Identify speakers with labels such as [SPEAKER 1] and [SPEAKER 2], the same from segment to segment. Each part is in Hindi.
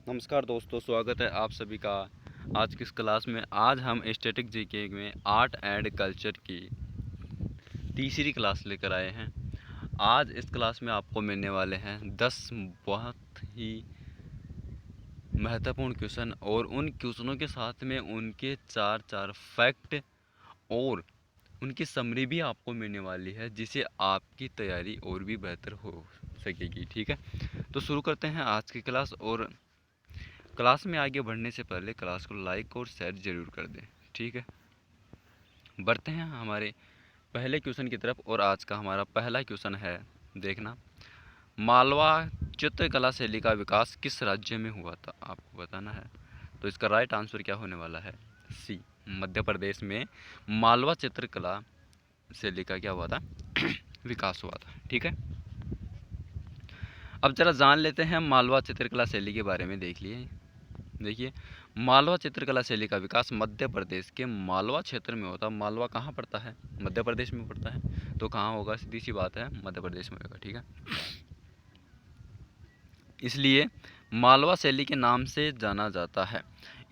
[SPEAKER 1] नमस्कार दोस्तों, स्वागत है आप सभी का आज की इस क्लास में। आज हम स्टैटिक जीके में आर्ट एंड कल्चर की तीसरी क्लास लेकर आए हैं। आज इस क्लास में आपको मिलने वाले हैं 10 बहुत ही महत्वपूर्ण क्वेश्चन और उन क्वेश्चनों के साथ में उनके चार फैक्ट और उनकी समरी भी आपको मिलने वाली है, जिससे आपकी तैयारी और भी बेहतर हो सकेगी। ठीक है, तो शुरू करते हैं आज की क्लास। और क्लास में आगे बढ़ने से पहले क्लास को लाइक और शेयर ज़रूर कर दें। ठीक है, बढ़ते हैं हमारे पहले क्वेश्चन की तरफ। और आज का हमारा पहला क्वेश्चन है, देखना, मालवा चित्रकला शैली का विकास किस राज्य में हुआ था, आपको बताना है। तो इसका राइट आंसर क्या होने वाला है? सी, मध्य प्रदेश में मालवा चित्रकला शैली का क्या हुआ था? विकास हुआ था। ठीक है, अब जरा जान लेते हैं मालवा चित्रकला शैली के बारे में। देखिए, मालवा चित्रकला शैली का विकास मध्य प्रदेश के मालवा क्षेत्र में होता है। मालवा कहाँ पड़ता है? मध्य प्रदेश में पड़ता है। तो कहाँ होगा? सीधी सी बात है, मध्य प्रदेश में होगा। ठीक है, इसलिए मालवा शैली के नाम से जाना जाता है।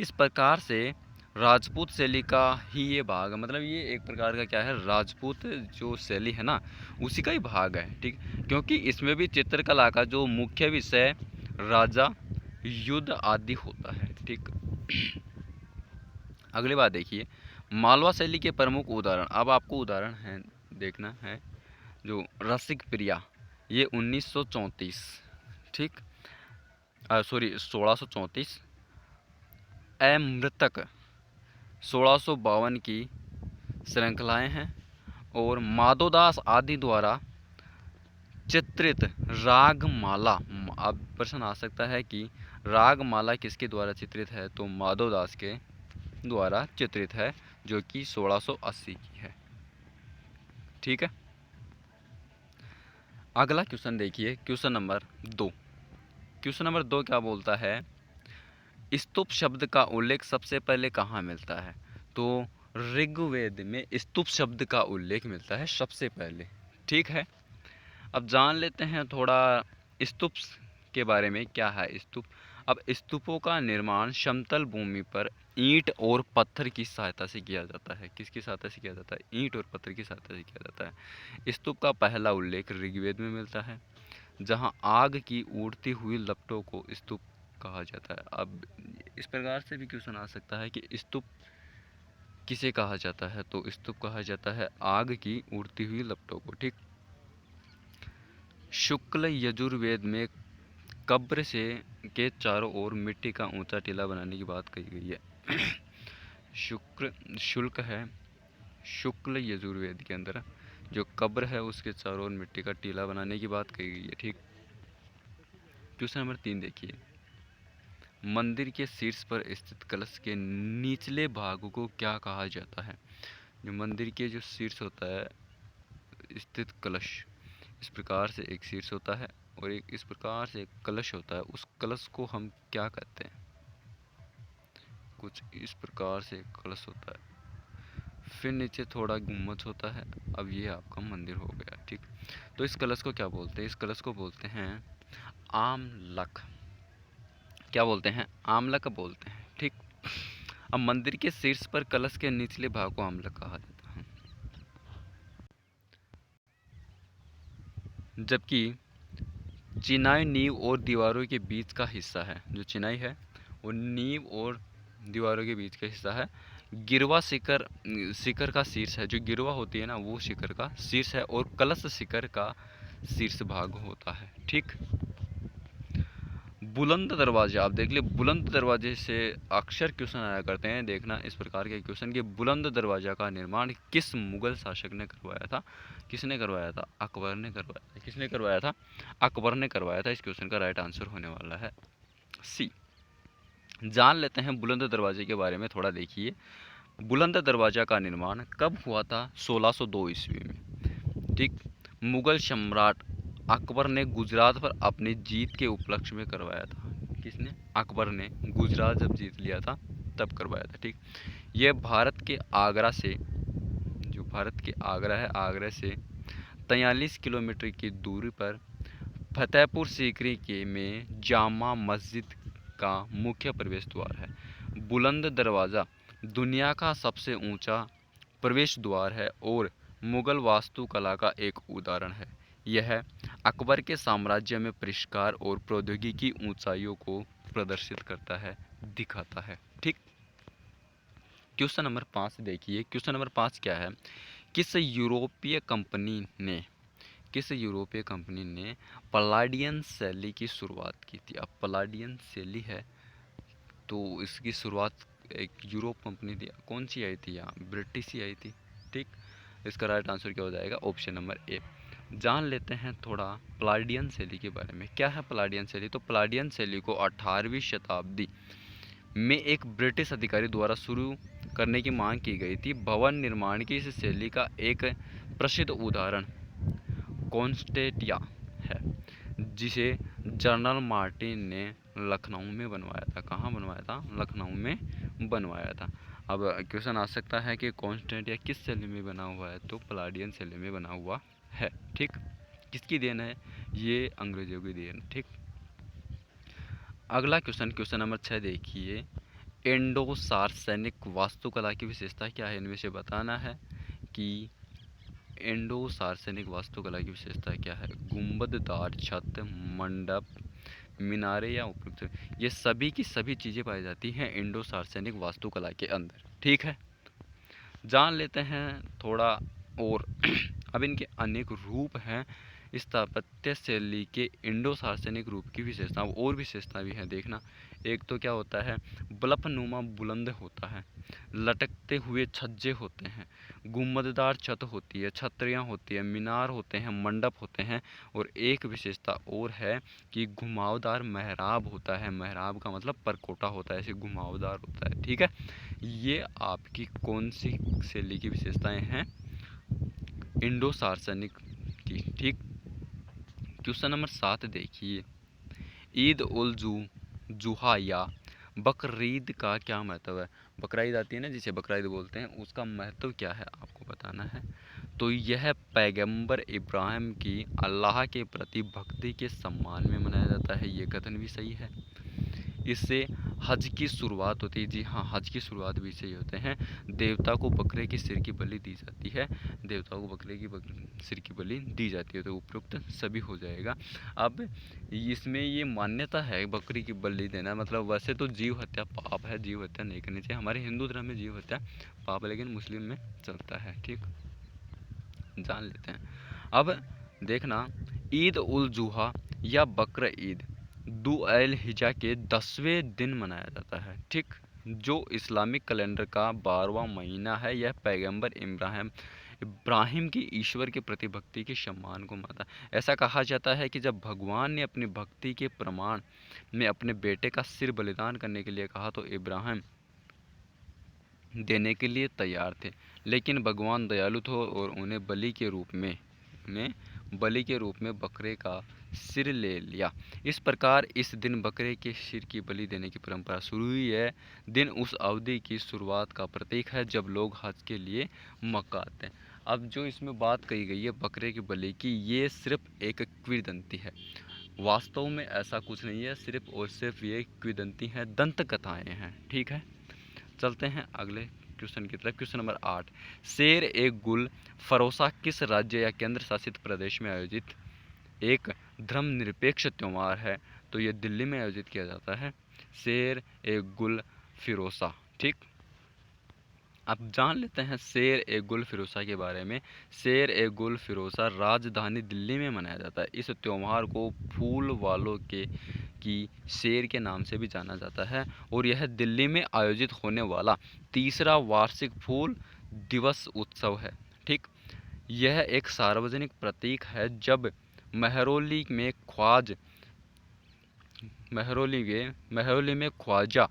[SPEAKER 1] इस प्रकार से राजपूत शैली का ही ये भाग, मतलब ये एक प्रकार का क्या है, राजपूत जो शैली है ना, उसी का ही भाग है। ठीक, क्योंकि इसमें भी चित्रकला का जो मुख्य विषय राजा, युद्ध आदि होता है। ठीक, अगली बात देखिए, मालवा शैली के प्रमुख उदाहरण। अब आपको उदाहरण है देखना है, जो रसिक प्रिया, ये 1934, ठीक, सॉरी 1634, मृतक 1652 की श्रृंखलाएं हैं। और माधोदास आदि द्वारा चित्रित रागमाला। अब प्रश्न आ सकता है कि रागमाला किसके द्वारा चित्रित है? तो माधोदास के द्वारा चित्रित है, जो कि 1680 की है। ठीक है, अगला क्वेश्चन देखिए, क्वेश्चन नंबर 2। क्वेश्चन नंबर 2 क्या बोलता है? स्तूप शब्द का उल्लेख सबसे पहले कहाँ मिलता है? तो ऋग्वेद में स्तूप शब्द का उल्लेख मिलता है सबसे पहले। ठीक है, अब जान लेते हैं थोड़ा स्तूप के बारे में। क्या है स्तूप? अब स्तूपों का निर्माण समतल भूमि पर ईंट और पत्थर की सहायता से किया जाता है। किसकी सहायता से किया जाता है? ईंट और पत्थर की सहायता से किया जाता है। स्तूप का पहला उल्लेख ऋग्वेद में मिलता है, जहां आग की उड़ती हुई लपटों को स्तूप कहा जाता है। अब इस प्रकार से भी क्वेश्चन आ सकता है कि स्तूप किसे कहा जाता है? तो स्तूप कहा जाता है आग की उड़ती हुई लपटों को। ठीक, शुक्ल यजुर्वेद में कब्र से के चारों ओर मिट्टी का ऊंचा टीला बनाने की बात कही गई है। शुल्क है शुक्ल यजुर्वेद के अंदर जो कब्र है उसके चारों ओर मिट्टी का टीला बनाने की बात कही गई है। ठीक, क्वेश्चन नंबर 3 देखिए, मंदिर के शीर्ष पर स्थित कलश के निचले भाग को क्या कहा जाता है? जो मंदिर के जो शीर्ष होता है स्थित कलश, इस प्रकार से एक शीर्ष होता है और एक इस प्रकार से एक कलश होता है, उस कलश को हम क्या कहते हैं? कुछ इस प्रकार से एक कलश होता है, फिर नीचे थोड़ा गुम्बद होता है। अब ये आपका मंदिर हो गया। ठीक, तो इस कलश को क्या बोलते हैं? इस कलश को बोलते हैं आमलक। क्या बोलते हैं? आमलक बोलते हैं। ठीक, अब मंदिर के शीर्ष पर कलश के निचले भाग को आमलक कहा जाता है। जबकि चिनाई नींव और दीवारों के बीच का हिस्सा है। जो चिनाई है वो नींव और दीवारों के बीच का हिस्सा है। गिरवा शिखर शिखर का शीर्ष है। जो गिरवा होती है ना, वो शिखर का शीर्ष है और कलश शिखर का शीर्ष भाग होता है। ठीक, बुलंद दरवाजा। आप देख ले, बुलंद दरवाजे से अक्सर क्वेश्चन आया करते हैं। देखना इस प्रकार के क्वेश्चन कि बुलंद दरवाजा का निर्माण किस मुगल शासक ने करवाया था? किसने करवाया था? अकबर ने करवाया था। किसने करवाया था? अकबर ने करवाया था। इस क्वेश्चन का राइट आंसर होने वाला है सी। जान लेते हैं बुलंद दरवाजे के बारे में थोड़ा। देखिए, बुलंद दरवाजा का निर्माण कब हुआ था? 1602 ईस्वी में। ठीक, मुगल सम्राट अकबर ने गुजरात पर अपनी जीत के उपलक्ष्य में करवाया था। किसने? अकबर ने गुजरात जब जीत लिया था तब करवाया था। ठीक, यह भारत के आगरा से, जो भारत के आगरा है, आगरा से 43 किलोमीटर की दूरी पर फतेहपुर सीकरी के में जामा मस्जिद का मुख्य प्रवेश द्वार है। बुलंद दरवाज़ा दुनिया का सबसे ऊंचा प्रवेश द्वार है और मुगल वास्तुकला का एक उदाहरण है। यह अकबर के साम्राज्य में परिष्कार और प्रौद्योगिकी ऊंचाइयों को प्रदर्शित करता है, दिखाता है। ठीक। क्वेश्चन नंबर 5 देखिए। क्वेश्चन नंबर 5 क्या है? किस यूरोपीय कंपनी ने पलाडियन शैली की शुरुआत की थी? अब पलाडियन शैली है तो इसकी शुरुआत एक यूरोप कंपनी थी। कौन सी आई थी? यहाँ ब्रिटिश ही आई थी। ठीक। इसका राइट आंसर क्या हो जाएगा? Option number A. जान लेते हैं थोड़ा पलाडियन शैली के बारे में। क्या है पलाडियन शैली? तो पलाडियन शैली को 18वीं शताब्दी में एक ब्रिटिश अधिकारी द्वारा शुरू करने की मांग की गई थी। भवन निर्माण की इस शैली का एक प्रसिद्ध उदाहरण कॉन्स्टेंटिया है, जिसे जनरल मार्टिन ने लखनऊ में बनवाया था। कहाँ बनवाया था? लखनऊ में बनवाया था। अब क्वेश्चन आ सकता है कि कॉन्स्टेंटिया किस शैली में बना हुआ है? तो पलाडियन शैली में बना हुआ है। ठीक। किसकी देन है? ये अंग्रेजों की देन। ठीक। अगला क्वेश्चन, क्वेश्चन नंबर 6 देखिए। इंडो सार्वजनिक वास्तुकला की विशेषता क्या है? इनमें से बताना है कि इंडो सार्वजनिक वास्तुकला की विशेषता क्या है? गुंबददार छत, मंडप, मीनारे या उपयुक्त, ये सभी की सभी चीज़ें पाई जाती हैं इंडो सार्वजनिक वास्तुकला के अंदर। ठीक है। जान लेते हैं थोड़ा और अब इनके अनेक रूप हैं। स्थापत्य शैली के इंडो सार्वजनिक रूप की विशेषता और विशेषता भी है, देखना। एक तो क्या होता है? बल्कनुमा बुलंद होता है, लटकते हुए छज्जे होते हैं, गुंबददार छत होती है, छतरियाँ होती है, मीनार होते हैं, मंडप होते हैं, और एक विशेषता और है कि घुमावदार मेहराब होता है। मेहराब का मतलब परकोटा होता है, ऐसे घुमावदार होता है। ठीक है। ये आपकी कौन सी शैली की विशेषताएं हैं? इंडो सार्वजनिक की। ठीक। क्वेश्चन नंबर 7 देखिए। ईद उल जुहा या बकरीद का क्या महत्व है? बकरीद आती है ना, जिसे बकरीद बोलते हैं, उसका महत्व क्या है आपको बताना है। तो यह पैगंबर इब्राहिम की अल्लाह के प्रति भक्ति के सम्मान में मनाया जाता है। ये कथन भी सही है। इससे हज की शुरुआत होती है। जी हाँ, हज की शुरुआत भी से ही होते हैं। देवता को बकरे की सिर की बलि दी जाती है। देवता को बकरे की सिर की बलि दी जाती है। तो उपयुक्त सभी हो जाएगा। अब इसमें ये मान्यता है बकरी की बलि देना, मतलब वैसे तो जीव हत्या पाप है, जीव हत्या नहीं करनी चाहिए। हमारे हिंदू धर्म में जीव हत्या पाप है, लेकिन मुस्लिम में चलता है। ठीक। जान लेते हैं। अब देखना, ईद उल जुहा या बकर ईद दुअल हिजा के 10वें दिन मनाया जाता है। ठीक। जो इस्लामिक कैलेंडर का 12वां महीना है। यह पैगंबर इब्राहिम की ईश्वर के प्रति भक्ति के सम्मान को मानता है। ऐसा कहा जाता है कि जब भगवान ने अपनी भक्ति के प्रमाण में अपने बेटे का सिर बलिदान करने के लिए कहा तो इब्राहिम देने के लिए तैयार थे, लेकिन भगवान दयालु थे और उन्हें बलि के रूप में बकरे का सिर ले लिया। इस प्रकार इस दिन बकरे के सिर की बलि देने की परंपरा शुरू हुई है। दिन उस अवधि की शुरुआत का प्रतीक है जब लोग हज के लिए मक्का आते हैं। अब जो इसमें बात कही गई है बकरे की बलि की, ये सिर्फ एक किंवदंती है। वास्तव में ऐसा कुछ नहीं है, सिर्फ और सिर्फ ये किंवदंती है, दंत कथाएँ हैं। ठीक है। चलते हैं अगले क्वेश्चन की तरफ। Question number 8। शेर ए गुल फरोसा किस राज्य या केंद्र शासित प्रदेश में आयोजित एक धर्मनिरपेक्ष त्यौहार है? तो ये दिल्ली में आयोजित किया जाता है, शेर ए गुल फिरोसा। ठीक। अब जान लेते हैं शेर ए गुल फिरोसा के बारे में। शेर ए गुल फिरोसा राजधानी दिल्ली में मनाया जाता है। इस त्यौहार को फूल वालों की शेर के नाम से भी जाना जाता है और यह दिल्ली में आयोजित होने वाला तीसरा वार्षिक फूल दिवस उत्सव है। ठीक। यह एक सार्वजनिक प्रतीक है जब महरौली में ख्वाजा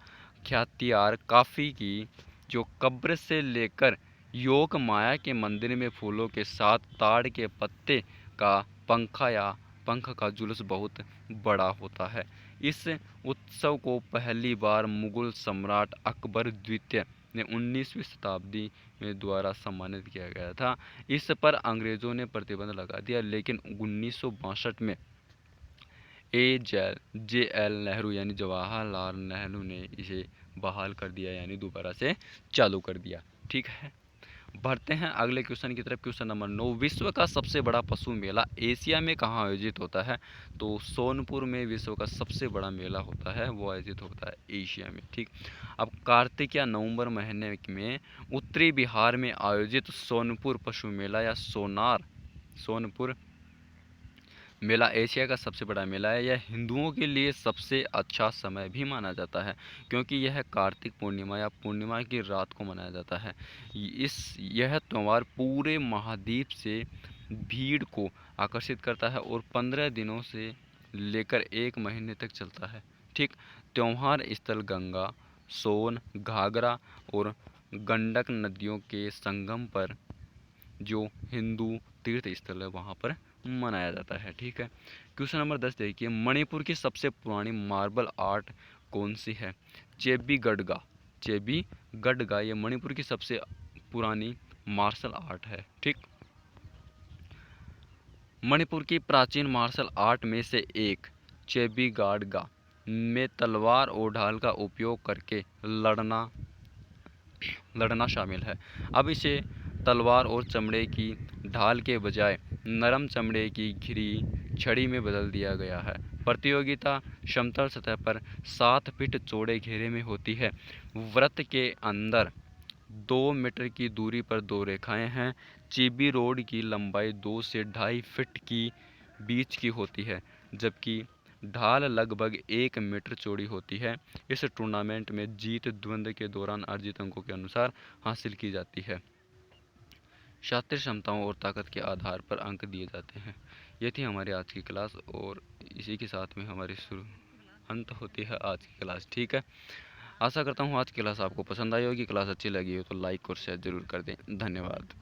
[SPEAKER 1] ख्यातियार काफ़ी की जो कब्र से लेकर योग माया के मंदिर में फूलों के साथ ताड़ के पत्ते का पंख का जुलूस बहुत बड़ा होता है। इस उत्सव को पहली बार मुगल सम्राट अकबर द्वितीय ने 19वीं शताब्दी में द्वारा सम्मानित किया गया था। इस पर अंग्रेज़ों ने प्रतिबंध लगा दिया, लेकिन 1962 में JL नेहरू यानी जवाहरलाल नेहरू ने इसे बहाल कर दिया, यानी दोबारा से चालू कर दिया। ठीक है, बढ़ते हैं अगले क्वेश्चन की तरफ। क्वेश्चन नंबर 9, विश्व का सबसे बड़ा पशु मेला एशिया में कहाँ आयोजित होता है? तो सोनपुर में विश्व का सबसे बड़ा मेला होता है, वो आयोजित होता है एशिया में। ठीक, अब कार्तिक या नवंबर महीने में उत्तरी बिहार में आयोजित सोनपुर पशु मेला या सोनपुर मेला एशिया का सबसे बड़ा मेला है। यह हिंदुओं के लिए सबसे अच्छा समय भी माना जाता है, क्योंकि यह कार्तिक पूर्णिमा या पूर्णिमा की रात को मनाया जाता है। यह त्यौहार पूरे महाद्वीप से भीड़ को आकर्षित करता है और 15 दिनों से लेकर 1 महीने तक चलता है। ठीक, त्यौहार स्थल गंगा, सोन, घाघरा और गंडक नदियों के संगम पर, जो हिंदू तीर्थ स्थल है, वहाँ पर मनाया जाता है। ठीक है, क्वेश्चन नंबर 10 देखिए, मणिपुर की सबसे पुरानी मार्बल आर्ट कौन सी है? चेबी गढ़गा ये मणिपुर की सबसे पुरानी मार्शल आर्ट है। ठीक, मणिपुर की प्राचीन मार्शल आर्ट में से एक चेबी गढ़गा में तलवार और ढाल का उपयोग करके लड़ना शामिल है। अब इसे तलवार और चमड़े की ढाल के बजाय नरम चमड़े की घिरी छड़ी में बदल दिया गया है। प्रतियोगिता समतल सतह पर 7 फीट चौड़े घेरे में होती है। वृत्त के अंदर 2 मीटर की दूरी पर 2 रेखाएं हैं। चीबी रोड की लंबाई 2 से 2.5 फीट की बीच की होती है, जबकि ढाल लगभग 1 मीटर चौड़ी होती है। इस टूर्नामेंट में जीत द्वंद्व के दौरान अर्जित अंकों के अनुसार हासिल की जाती है। शास्त्रीय क्षमताओं और ताकत के आधार पर अंक दिए जाते हैं। ये थी हमारी आज की क्लास, और इसी के साथ में हमारी अंत होती है आज की क्लास। ठीक है, आशा करता हूँ आज की क्लास आपको पसंद आई होगी। क्लास अच्छी लगी हो तो लाइक और शेयर जरूर कर दें। धन्यवाद।